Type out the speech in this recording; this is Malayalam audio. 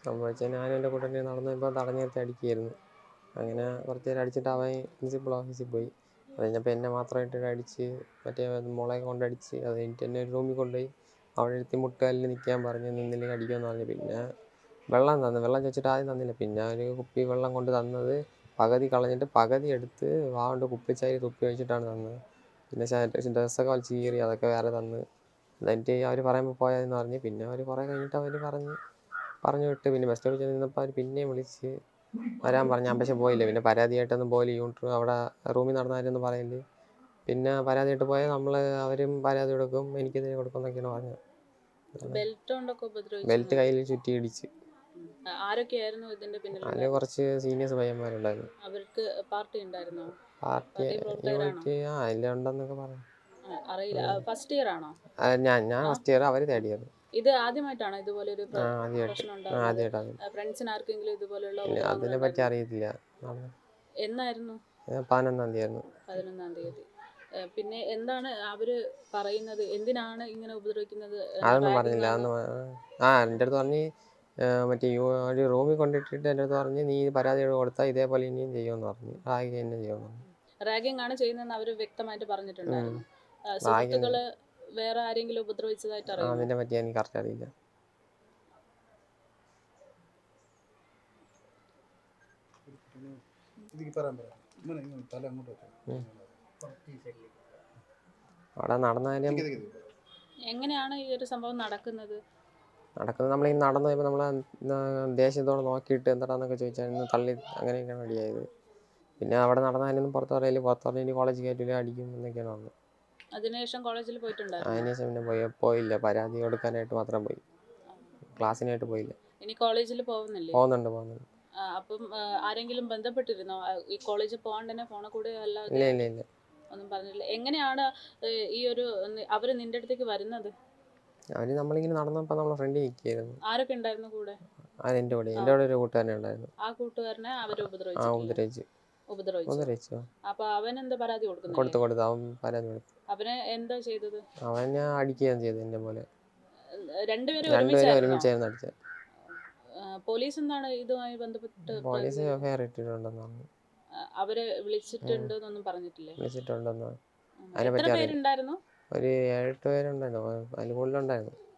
സംഭവിച്ചാൽ ഞാനും എൻ്റെ കൂട്ടത്തിൽ നടന്നു ഇപ്പോൾ തടഞ്ഞു നിർത്തി അടിക്കുകയായിരുന്നു. അങ്ങനെ കുറച്ച് നേരം അടിച്ചിട്ട് അവൻ പ്രിൻസിപ്പൽ ഓഫീസിൽ പോയി. അത് കഴിഞ്ഞപ്പോൾ എന്നെ മാത്രമായിട്ട് അടിച്ച് മറ്റേ മുളക് കൊണ്ടടിച്ച് അത് കഴിഞ്ഞിട്ട് എന്നെ ഒരു റൂമിൽ കൊണ്ടുപോയി അവിടെ എടുത്ത് മുട്ടുകല്ലിൽ നിൽക്കാൻ പറഞ്ഞ് നിന്നില്ലെങ്കിൽ അടിക്കുമെന്ന് പറഞ്ഞു. പിന്നെ വെള്ളം തന്നു. വെള്ളം ചോദിച്ചിട്ട് ആദ്യം തന്നില്ല. പിന്നെ ഒരു കുപ്പി വെള്ളം കൊണ്ട് തന്നത് പകുതി കളഞ്ഞിട്ട് പകുതി എടുത്ത് വാ കൊണ്ട് കുപ്പിച്ചായി തുപ്പി വെച്ചിട്ടാണ് തന്നത്. പിന്നെ ഡ്രസ്സൊക്കെ വലിച്ച് കീറി അതൊക്കെ വേറെ തന്ന്. എന്നിട്ട് അവർ പറയുമ്പോൾ പോയതെന്ന് പറഞ്ഞ് പിന്നെ അവർ കുറേ കഴിഞ്ഞിട്ട് അവർ പറഞ്ഞു വിട്ട്. പിന്നെ ബസ് സ്റ്റോപ്പിൽ ചെന്ന് നിന്നപ്പോൾ അവർ പിന്നെയും വിളിച്ച് വരാൻ പറഞ്ഞു. ഞാൻ പക്ഷേ പോയില്ല. പിന്നെ പരാതിയായിട്ടൊന്നും പോയില്ല. യൂണിറ്റ് അവിടെ റൂമിൽ നടന്ന കാര്യമൊന്നും പറയില്ല. പിന്നെ പരാതിയായിട്ട് പോയാൽ അവരും പരാതി കൊടുക്കും, എനിക്കെതിരെ കൊടുക്കും എന്നൊക്കെയാണ് പറഞ്ഞത്. ബെൽറ്റ് കയ്യിൽ ചുറ്റി ഇടിച്ച്. ആരൊക്കെയായിരുന്നു ഇതിന്റെ പിന്നിൽ? അതിൽ കുറച്ച് സീനിയേഴ്സ് പയ്യന്മാരുണ്ടായിരുന്നു. അവർക്ക് പാർട്ടി ഉണ്ടായിരുന്നോ? പാർട്ടി യൂണിറ്റ് എല്ലാം ഉണ്ടെന്നൊക്കെ പറഞ്ഞു. അറിയില്ല. ഫസ്റ്റ് ഇയർ ആണോ? ഞാൻ ഫസ്റ്റ് ഇയർ, അവർ തേർഡ് ഇയർ. ഇത് ആദ്യമായിട്ടാണ് ഇതുപോലെ ഒരു പ്രശ്നം ഉണ്ടാകുന്നത്? ഫ്രണ്ട്സിന് ആർക്കെങ്കിലും ഇതുപോലെയുള്ള? അതിനെ പറ്റി അറിയത്തില്ല. എന്നായിരുന്നു? 11-ാം തീയതി ആയിരുന്നു. 11-ാം തീയതി. പിന്നെ എന്താണ് അവര് പറയുന്നത്? എന്തിനാണ് ഇങ്ങനെ ഉപദ്രവിക്കുന്നത്? അതൊന്നും പറഞ്ഞില്ല. എൻ്റെ അടുത്ത് പറഞ്ഞ് മറ്റേ ഒരു റൂമിൽ കൊണ്ടിട്ടിട്ട് എൻ്റെ അടുത്ത് പറഞ്ഞ് നീ പരാതി കൊടുത്താൽ ഇതേപോലെ ഇനിയും ചെയ്യുമെന്ന് പറഞ്ഞു. റാഗിങ് തന്നെ ചെയ്യുമെന്ന് പറഞ്ഞു. റാഗിങ് ആണ് ചെയ്യുന്നതെന്ന് അവർ വ്യക്തമായിട്ട് പറഞ്ഞിട്ടുണ്ടായിരുന്നു. സുഹൃത്തുക്കള് വേറെ ആരെങ്കിലും ഉപദ്രവിച്ചതായിട്ട് അറിയാമോ? അതിനെ പറ്റി എനിക്ക് കറക്റ്റ് അറിയില്ല. അവിടെ നടന്നാലും എങ്ങനെയാണ് ഈ ഒരു സംഭവം നടക്കുന്നത്? നമ്മൾ ഈ നടന്നു പോയപ്പോൾ നമ്മൾ ദേഷ്യത്തോടെ നോക്കിയിട്ട് എന്താണെന്നൊക്കെ ചോദിച്ചാൽ ഇന്ന് തള്ളി അങ്ങനെയൊക്കെയാണ് റെഡിയായത്. പിന്നെ അവിടെ നടന്നാലും പുറത്ത് പറഞ്ഞാൽ കോളേജ് കയറ്റില്ല അടിക്കും എന്നൊക്കെയാണ് പറഞ്ഞത്. അതിനുശേഷം കോളേജിൽ പോയിട്ടുണ്ടായിരുന്നു? അതിനുശേഷം പിന്നെ പോയില്ല. പരാതി കൊടുക്കാനായിട്ട് മാത്രം പോയി, ക്ലാസ്സിനായിട്ട് പോയില്ല. ഇനി കോളേജിൽ പോകുന്നില്ലേ? പോകുന്നുണ്ട്. അപ്പം ആരെങ്കിലും ബന്ധപ്പെട്ടിരുന്നോ? ഈ കോളേജിൽ പോകാണ്ട് തന്നെ ഫോണിൽ കൂടെ അല്ലാതെ ഇല്ല ഒന്നും പറഞ്ഞില്ല. എങ്ങനെയാണ് ഈ ഒരു അവര് നിന്റെ അടുത്തേക്ക് വരുന്നത്? അവര് നമ്മളിങ്ങനെ നടന്നപ്പോൾ നമ്മളെ ഫ്രണ്ട് നിൽക്കുകയായിരുന്നു. ആരൊക്കെ ഉണ്ടായിരുന്നു കൂടെ? എൻ്റെ കൂടെ ഒരു കൂട്ടുകാരനെ ഉണ്ടായിരുന്നു. ആ കൂട്ടുകാരനെ അവര് ഉപദ്രവിച്ചു. അപ്പൊ അവൻ എന്താ പരാതി കൊടുക്കുന്നത്? കൊടുത്തു. അവൻ പരാതി കൊടുത്തു. അവനെ എന്താ ചെയ്തത്? അവനെ അടിക്കുകയാണ് ചെയ്തത്. എന്നെ പോലെ രണ്ടുപേരും ഒരുമിച്ചായിരുന്നു അടിച്ചത്. പോലീസ് എന്താണ് ഇതുമായി ബന്ധപ്പെട്ട്? പോലീസ് എഫ്ഐആർ ഇട്ടിട്ടുണ്ടെന്ന് പറഞ്ഞു. അവരെ വിളിച്ചിട്ടുണ്ടെന്നൊന്നും പറഞ്ഞിട്ടില്ലേ? വിളിച്ചിട്ടുണ്ടെന്ന്. എത്ര പേരുണ്ടായിരുന്നു? ഒരു 7-8 പേരുണ്ടായിരുന്നു. അതിൽ കൂടുതലുണ്ടായിരുന്നു.